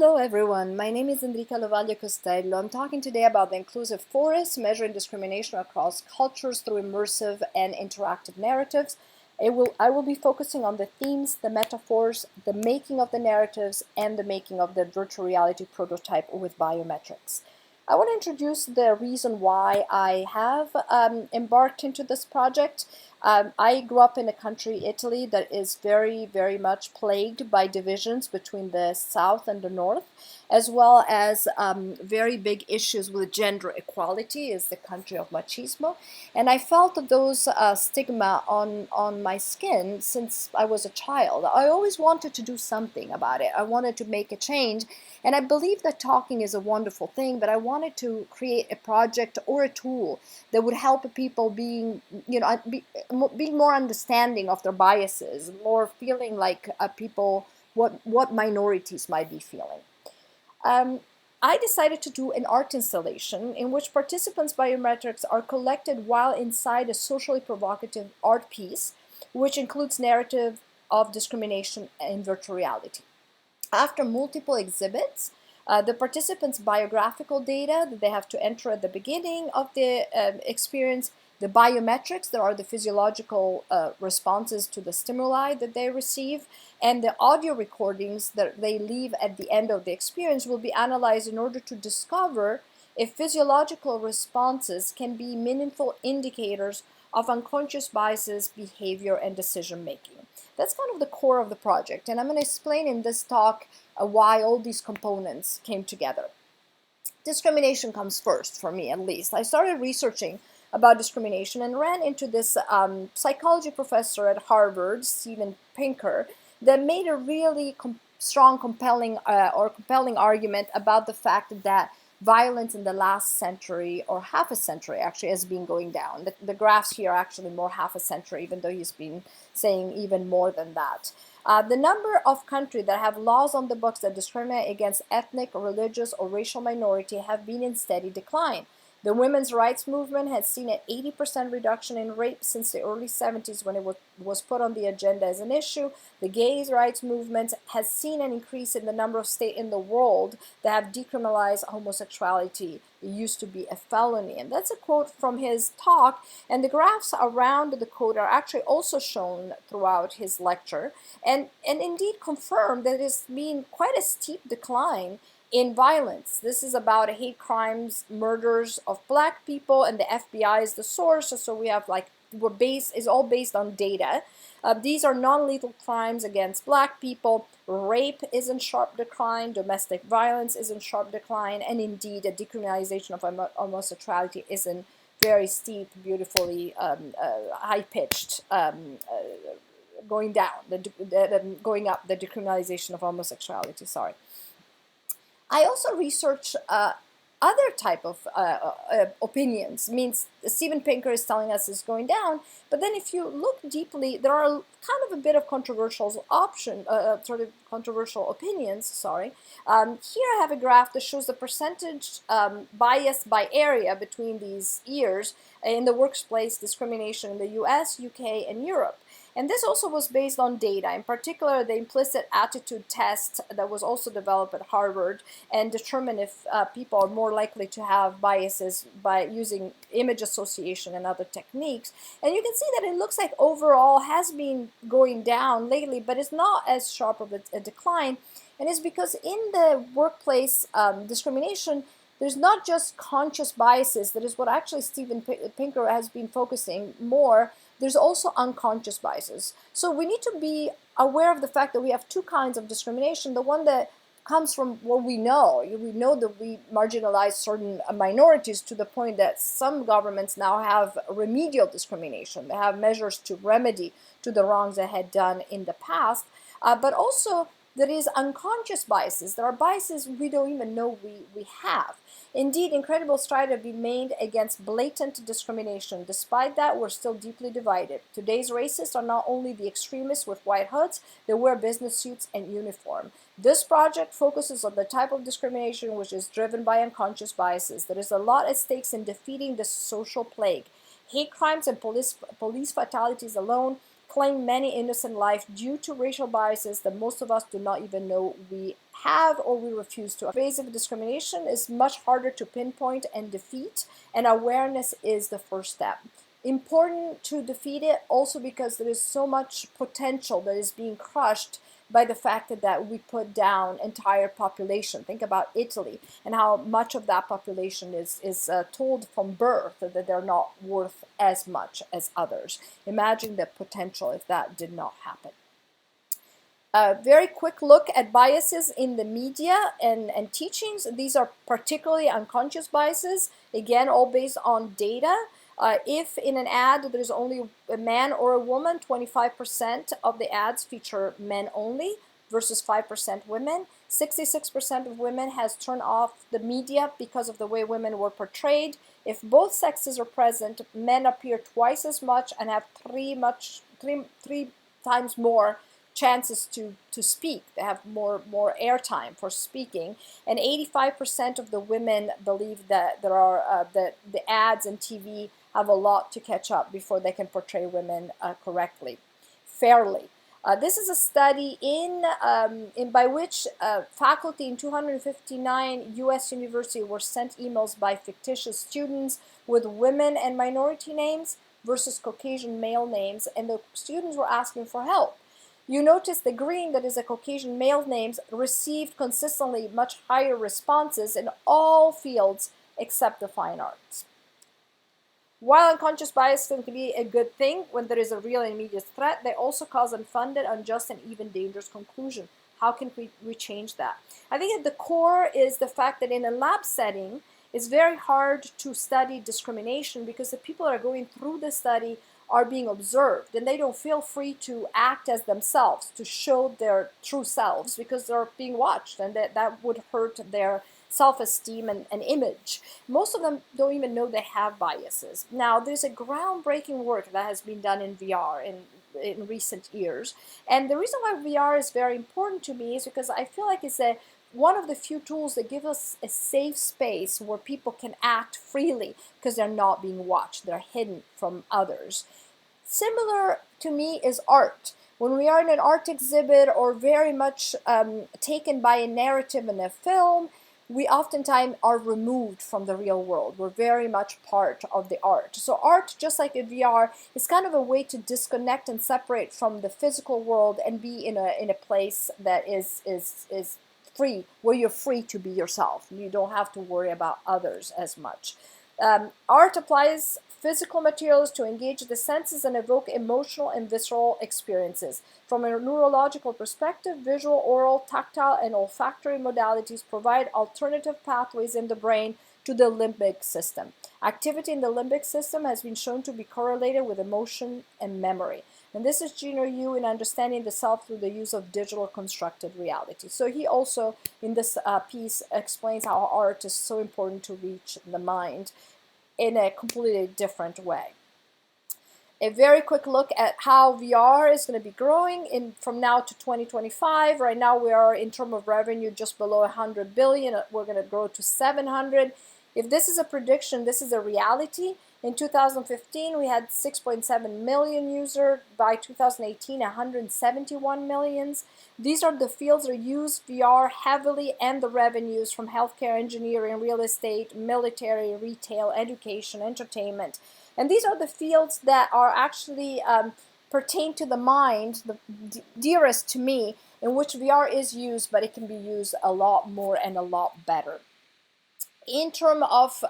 Hello everyone, my name is Enrica Lovaglio Costello. I'm talking today about the inclusive forest, measuring discrimination across cultures through immersive and interactive narratives. I will be focusing on the themes, the metaphors, the making of the narratives, and the making of the virtual reality prototype with biometrics. I want to introduce the reason why I have embarked into this project. I grew up in a country, Italy, that is very, very much plagued by divisions between the South and the North, as well as very big issues with gender equality. Is the country of machismo. And I felt those stigma on my skin since I was a child. I always wanted to do something about it. I wanted to make a change. And I believe that talking is a wonderful thing, but I wanted to create a project or a tool that would help people being more understanding of their biases, more feeling like people what minorities might be feeling. Um, I decided to do an art installation in which participants' biometrics are collected while inside a socially provocative art piece, which includes narrative of discrimination in virtual reality. After multiple exhibits, the participants' biographical data that they have to enter at the beginning of the experience, the biometrics, that are the physiological responses to the stimuli that they receive, and the audio recordings that they leave at the end of the experience will be analyzed in order to discover if physiological responses can be meaningful indicators of unconscious biases, behavior, and decision making. That's kind of the core of the project, and I'm going to explain in this talk why all these components came together. Discrimination comes first, for me at least. I started researching about discrimination and ran into this psychology professor at Harvard, Steven Pinker, that made a really strong, compelling argument about the fact that violence in the last century, or half a century actually, has been going down. The graphs here are actually more half a century, even though he's been saying even more than that. The number of countries that have laws on the books that discriminate against ethnic, religious, or racial minority have been in steady decline. The women's rights movement has seen an 80% reduction in rape since the early 70s when it was put on the agenda as an issue. The gay rights movement has seen an increase in the number of states in the world that have decriminalized homosexuality. It used to be a felony. And that's a quote from his talk. And the graphs around the quote are actually also shown throughout his lecture and indeed confirm that there's been quite a steep decline in violence. This is about hate crimes, murders of black people, and the FBI is the source. So we have is all based on data. These are non-lethal crimes against black people. Rape is in sharp decline. Domestic violence is in sharp decline. And indeed, the decriminalization of homosexuality is in very steep, beautifully high-pitched going down, going up, the decriminalization of homosexuality, sorry. I also research other type of opinions. Means Steven Pinker is telling us it's going down, but then if you look deeply, there are kind of a bit of controversial controversial opinions. Sorry. Here I have a graph that shows the percentage bias by area between these years in the workplace discrimination in the U.S., U.K., and Europe. And this also was based on data, in particular the implicit attitude test that was also developed at Harvard and determined if people are more likely to have biases by using image association and other techniques. And you can see that it looks like overall has been going down lately, but it's not as sharp of a decline. And it's because in the workplace discrimination, there's not just conscious biases. That is what actually Steven Pinker has been focusing more. There's also unconscious biases. So we need to be aware of the fact that we have two kinds of discrimination. The one that comes from what we know. We know that we marginalize certain minorities to the point that some governments now have remedial discrimination. They have measures to remedy to the wrongs they had done in the past. But also there is unconscious biases. There are biases we don't even know we have. Indeed, incredible strides have been made against blatant discrimination. Despite that, we're still deeply divided. Today's racists are not only the extremists with white hoods, they wear business suits and uniform. This project focuses on the type of discrimination which is driven by unconscious biases. There is a lot at stake in defeating this social plague. Hate crimes and police fatalities alone claim many innocent lives due to racial biases that most of us do not even know we have or we refuse to. Pervasive discrimination is much harder to pinpoint and defeat, and awareness is the first step. Important to defeat it also because there is so much potential that is being crushed by the fact that we put down entire population. Think about Italy and how much of that population is told from birth that they're not worth as much as others. Imagine the potential if that did not happen. A very quick look at biases in the media and teachings. These are particularly unconscious biases, again, all based on data. If in an ad there's only a man or a woman, 25% of the ads feature men only versus 5% women. 66% of women has turned off the media because of the way women were portrayed. If both sexes are present, men appear twice as much and have three times more chances to speak. They have more airtime for speaking, and 85% of the women believe that there are the ads and TV have a lot to catch up before they can portray women correctly, fairly. This is a study by which faculty in 259 U.S. universities were sent emails by fictitious students with women and minority names versus Caucasian male names, and the students were asking for help. You notice the green, that is a Caucasian male names, received consistently much higher responses in all fields except the fine arts. While unconscious bias can be a good thing when there is a real and immediate threat, they also cause unfunded, unjust, and even dangerous conclusion. How can we change that? I think at the core is the fact that in a lab setting, it's very hard to study discrimination because the people that are going through the study are being observed, and they don't feel free to act as themselves, to show their true selves, because they're being watched, and that would hurt their self-esteem and image. Most of them don't even know they have biases. Now, there's a groundbreaking work that has been done in VR in recent years, and the reason why VR is very important to me is because I feel like it's one of the few tools that give us a safe space where people can act freely because they're not being watched, they're hidden from others. Similar to me is art. When we are in an art exhibit or very much taken by a narrative in a film, we oftentimes are removed from the real world. We're very much part of the art. So art, just like in VR, is kind of a way to disconnect and separate from the physical world and be in a place that is free, where you're free to be yourself. You don't have to worry about others as much. Art applies physical materials to engage the senses and evoke emotional and visceral experiences. From a neurological perspective, visual, oral, tactile, and olfactory modalities provide alternative pathways in the brain to the limbic system. Activity in the limbic system has been shown to be correlated with emotion and memory. And this is Gino Yu in Understanding the Self Through the Use of Digital Constructed Reality. So he also, in this piece, explains how art is so important to reach the mind in a completely different way. A very quick look at how VR is going to be growing from now to 2025. Right now we are, in terms of revenue, just below 100 billion. We're going to grow to 700. If this is a prediction, this is a reality. In 2015, we had 6.7 million users. By 2018, 171 millions. These are the fields that use VR heavily, and the revenues from healthcare, engineering, real estate, military, retail, education, entertainment. And these are the fields that are actually pertain to the mind, the dearest to me, in which VR is used, but it can be used a lot more and a lot better. In terms of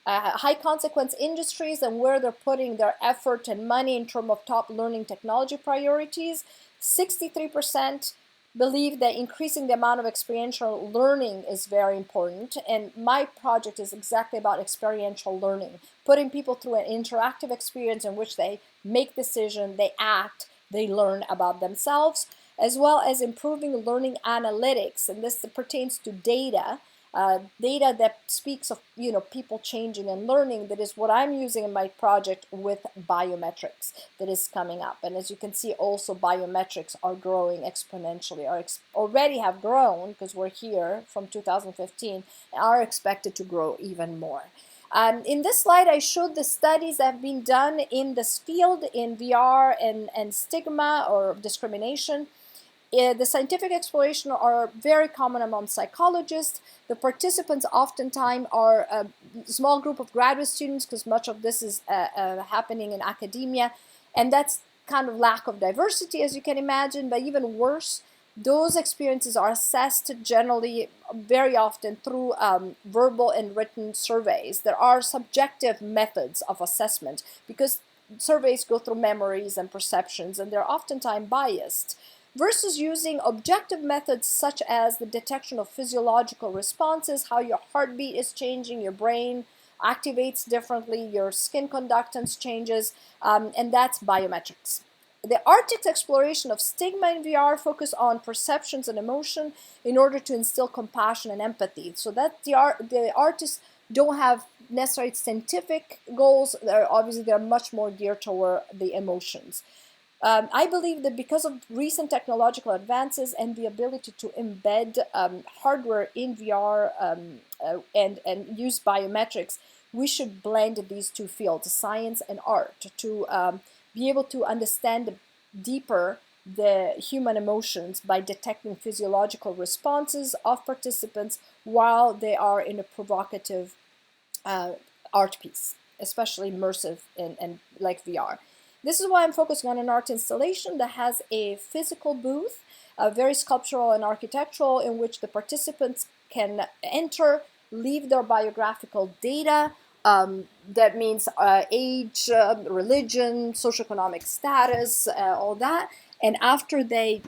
high consequence industries and where they're putting their effort and money in terms of top learning technology priorities, 63% believe that increasing the amount of experiential learning is very important, and my project is exactly about experiential learning, putting people through an interactive experience in which they make decisions, they act, they learn about themselves, as well as improving learning analytics, and this pertains to data. Data that speaks of people changing and learning. That is what I'm using in my project with biometrics that is coming up. And as you can see, also biometrics are growing exponentially, or already have grown because we're here from 2015, and are expected to grow even more. In this slide, I showed the studies that have been done in this field in VR and stigma or discrimination. The scientific exploration are very common among psychologists. The participants oftentimes are a small group of graduate students, because much of this is happening in academia, and that's kind of lack of diversity, as you can imagine. But even worse, those experiences are assessed generally very often through verbal and written surveys. There are subjective methods of assessment because surveys go through memories and perceptions, and they're oftentimes biased, versus using objective methods such as the detection of physiological responses, how your heartbeat is changing, your brain activates differently, your skin conductance changes, and that's biometrics. The artist's exploration of stigma in VR focus on perceptions and emotion in order to instill compassion and empathy. So that the artists don't have necessarily scientific goals. They're much more geared toward the emotions. I believe that because of recent technological advances and the ability to embed hardware in VR and use biometrics, we should blend these two fields, science and art, to be able to understand deeper the human emotions by detecting physiological responses of participants while they are in a provocative art piece, especially immersive and like VR. This is why I'm focusing on an art installation that has a physical booth, very sculptural and architectural, in which the participants can enter, leave their biographical data. That means age, religion, socioeconomic status, all that. And after they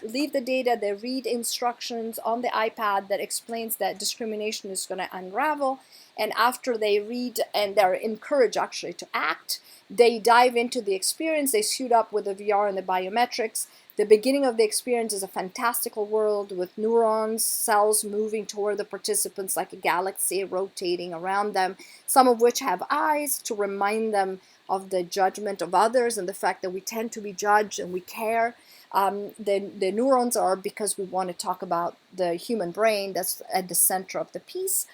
leave the data, they read instructions on the iPad that explains that discrimination is going to unravel. And after they read, and they're encouraged actually to act, they dive into the experience, they suit up with the VR and the biometrics. The beginning of the experience is a fantastical world with neurons, cells moving toward the participants like a galaxy rotating around them, some of which have eyes to remind them of the judgment of others and the fact that we tend to be judged and we care. The neurons are because we want to talk about the human brain that's at the center of the piece.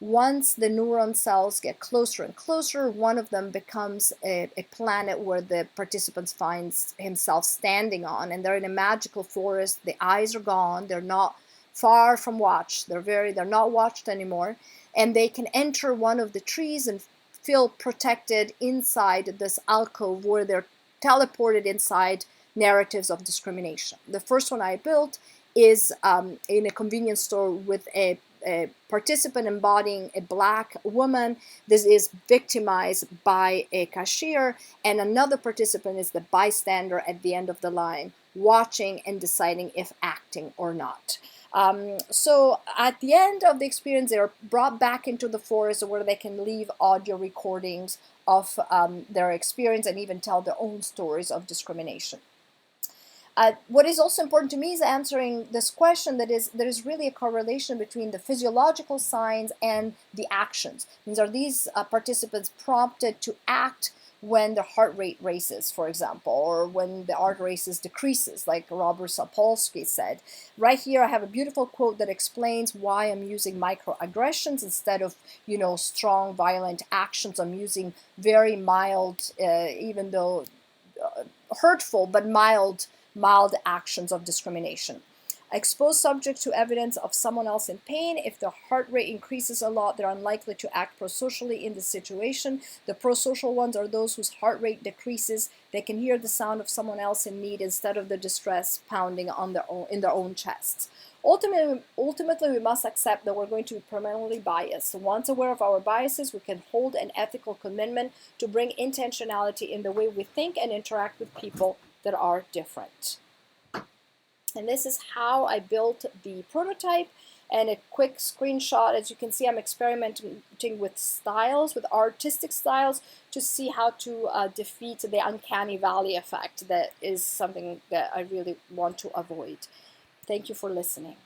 Once the neuron cells get closer and closer, one of them becomes a planet where the participants finds himself standing on, and they're in a magical forest. The eyes are gone. They're not far from watched. They're not watched anymore, and they can enter one of the trees and feel protected inside this alcove where they're teleported inside narratives of discrimination. The first one I built is in a convenience store with a participant embodying a black woman. This is victimized by a cashier, and another participant is the bystander at the end of the line, watching and deciding if acting or not. So at the end of the experience, they are brought back into the forest where they can leave audio recordings of their experience and even tell their own stories of discrimination. What is also important to me is answering this question that there is really a correlation between the physiological signs and the actions. Means are these participants prompted to act when the heart rate races, for example, or when the heart races decreases, like Robert Sapolsky said. Right here I have a beautiful quote that explains why I'm using microaggressions instead of, strong, violent actions. I'm using very mild, even though hurtful, but mild actions of discrimination. Expose subjects to evidence of someone else in pain. If their heart rate increases a lot, they're unlikely to act prosocially in the situation. The prosocial ones are those whose heart rate decreases. They can hear the sound of someone else in need instead of the distress pounding in their own chests. Ultimately, we must accept that we're going to be permanently biased. So once aware of our biases, we can hold an ethical commitment to bring intentionality in the way we think and interact with people that are different. And this is how I built the prototype. And a quick screenshot, as you can see, I'm experimenting with styles, with artistic styles, to see how to defeat the uncanny valley effect. That is something that I really want to avoid. Thank you for listening.